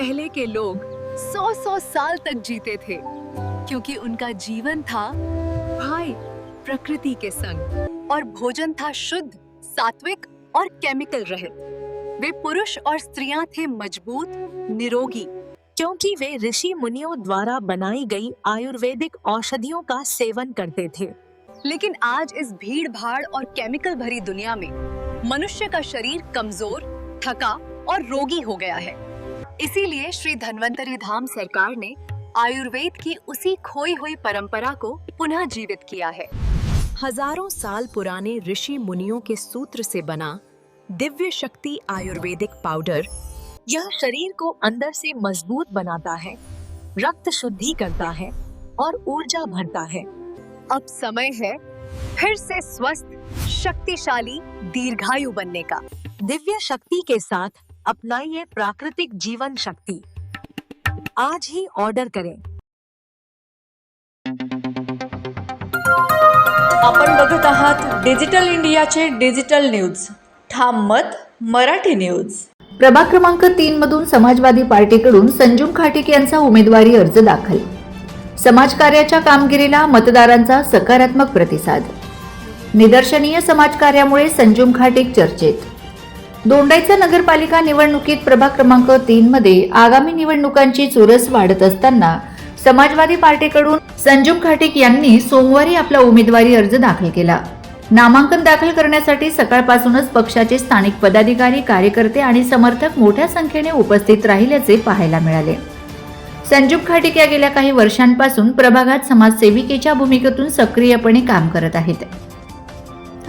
पहले के लोग 100-100 साल तक जीते थे क्योंकि उनका जीवन था भाई प्रकृति के संग और भोजन था शुद्ध, सात्विक और केमिकल रहित। वे पुरुष और स्त्रियां थे मजबूत, निरोगी, क्योंकि वे ऋषि मुनियों द्वारा बनाई गई आयुर्वेदिक औषधियों का सेवन करते थे। लेकिन आज इस भीड़ भाड़ और केमिकल भरी दुनिया में मनुष्य का शरीर कमजोर, थका और रोगी हो गया है। इसीलिए श्री धन्वंतरी धाम सरकार ने आयुर्वेद की उसी खोई हुई परंपरा को पुनः जीवित किया है। हजारों साल पुराने ऋषि मुनियों के सूत्र से बना दिव्य शक्ति आयुर्वेदिक पाउडर यह शरीर को अंदर से मजबूत बनाता है, रक्त शुद्धि करता है और ऊर्जा भरता है। अब समय है फिर से स्वस्थ, शक्तिशाली, दीर्घायु बनने का। दिव्य शक्ति के साथ अपनाइए प्राकृतिक जीवन शक्ति। आज ही ऑर्डर करें। आपण बघत आहात डिजिटल इंडियाचे डिजिटल न्यूज। ठाम मत मराठी न्यूज। प्रभाग क्रमांक 3 मधून समाजवादी पार्टीकडून संजुम खाटीक यांचा उमेदवारी अर्ज दाखल। समाजकार्याच्या कामगिरीला मतदारांचा सकारात्मक प्रतिसाद। निदर्शनीय समाजकार्यामुळे संजुम खाटीक चर्चेत। दोंडाईचा नगरपालिका निवडणुकीत प्रभाग क्रमांक 3 मध्ये आगामी निवडणुकांची चुरस वाढत असताना समाजवादी पार्टीकडून संजुम खाटीक यांनी सोमवारी आपला उमेदवारी अर्ज दाखल केला। नामांकन दाखल करण्यासाठी सकाळपासूनच पक्षाचे स्थानिक पदाधिकारी, कार्यकर्ते आणि समर्थक मोठ्या संख्येने उपस्थित राहिल्याचे पाहायला मिळाले। संजुम खाटीक या गेल्या काही वर्षांपासून प्रभागात समाजसेविकेच्या भूमिकेतून सक्रियपणे काम करत आहेत।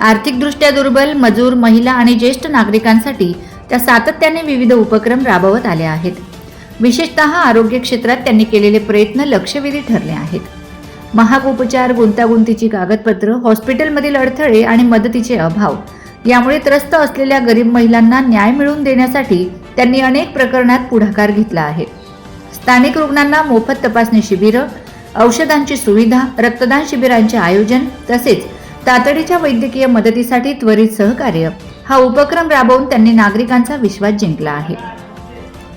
आर्थिकदृष्ट्या दुर्बल, मजूर, महिला आणि ज्येष्ठ नागरिकांसाठी त्या सातत्याने विविध उपक्रम राबवत आल्या आहेत। विशेषतः आरोग्य क्षेत्रात त्यांनी केलेले प्रयत्न लक्षवेधी ठरले आहेत। महाग उपचार, गुंतागुंतीची कागदपत्र, हॉस्पिटलमधील अडथळे आणि मदतीचे अभाव यामुळे त्रस्त असलेल्या गरीब महिलांना न्याय मिळवून देण्यासाठी त्यांनी अनेक प्रकरणात पुढाकार घेतला आहे। स्थानिक रुग्णांना मोफत तपासणी शिबिरं, औषधांची सुविधा, रक्तदान शिबिरांचे आयोजन तसेच तातडीच्या वैद्यकीय मदतीसाठी त्वरित सहकार्य हा उपक्रम राबवून त्यांनी नागरिकांचा विश्वास जिंकला आहे।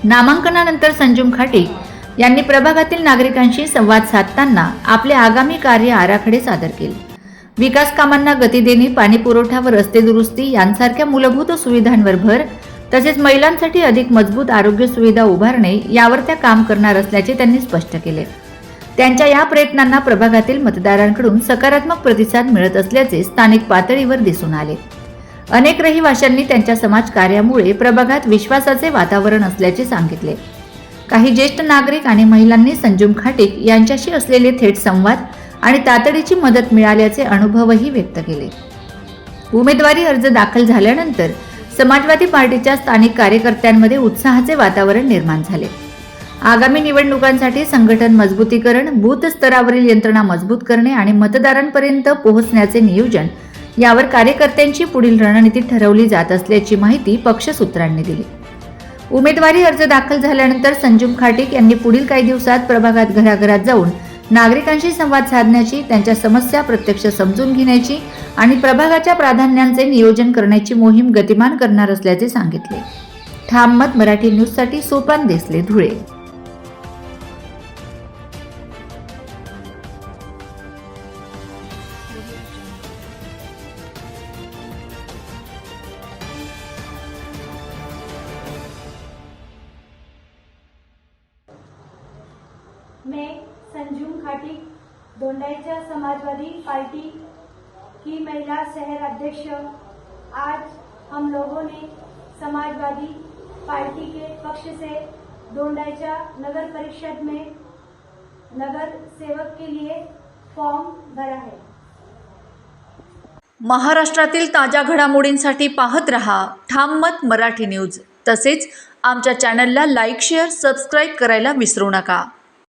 नामांकनानंतर संजुम खाटीक यांनी प्रभागातील नागरिकांशी संवाद साधताना आपले आगामी कार्य आराखडे सादर केले। विकास कामांना गती देणे, पाणी पुरवठा व रस्ते दुरुस्ती यांसारख्या मूलभूत सुविधांवर भर तसेच महिलांसाठी अधिक मजबूत आरोग्य सुविधा उभारणे यावर त्या काम करणार असल्याचे त्यांनी स्पष्ट केले। त्यांच्या या प्रयत्नांना प्रभागातील मतदारांकडून सकारात्मक प्रतिसाद मिळत असल्याचे स्थानिक पातळीवर दिसून आले। अनेक रहिवाशांनी त्यांच्या समाजकार्यामुळे प्रभागात विश्वासाचे वातावरण असल्याचे सांगितले। काही ज्येष्ठ नागरिक आणि महिलांनी संजुम खाटीक यांच्याशी असलेले थेट संवाद आणि तातडीची मदत मिळाल्याचे अनुभवही व्यक्त केले। उमेदवारी अर्ज दाखल झाल्यानंतर समाजवादी पार्टीच्या स्थानिक कार्यकर्त्यांमध्ये उत्साहाचे वातावरण निर्माण झाले। आगामी निवडणुकांसाठी संघटन मजबूतीकरण, बूथ स्तरावरील यंत्रणा मजबूत करणे आणि मतदारांपर्यंत पोहोचण्याचे नियोजन यावर कार्यकर्त्यांची पुढील रणनीती ठरवली जात असल्याची माहिती पक्ष सूत्रांनी दिली। उमेदवारी अर्ज दाखल झाल्यानंतर संजुम खाटीक यांनी पुढील काही दिवसात प्रभागात घराघरात जाऊन नागरिकांशी संवाद साधण्याची, त्यांच्या समस्या प्रत्यक्ष समजून घेण्याची आणि प्रभागाच्या प्राधान्यांचे नियोजन करण्याची मोहीम गतिमान करणार असल्याचे सांगितले। ठाम मत मराठी न्यूजसाठी सोपान देसले, धुळे। मैं संजुम खाटीक, दोंडाईचा समाजवादी पार्टी की महिला शहर अध्यक्ष। आज हम लोगों ने समाजवादी पार्टी के पक्ष से दोंडाईचा नगर परिषद में नगर सेवक के लिए फॉर्म भरा है। महाराष्ट्रातील ताज्या घडामोडींसाठी पाहत रहा ठाम मत मराठी न्यूज। तसेच आमच्या चॅनलला लाईक, शेअर, सबस्क्राईब करायला विसरू नका।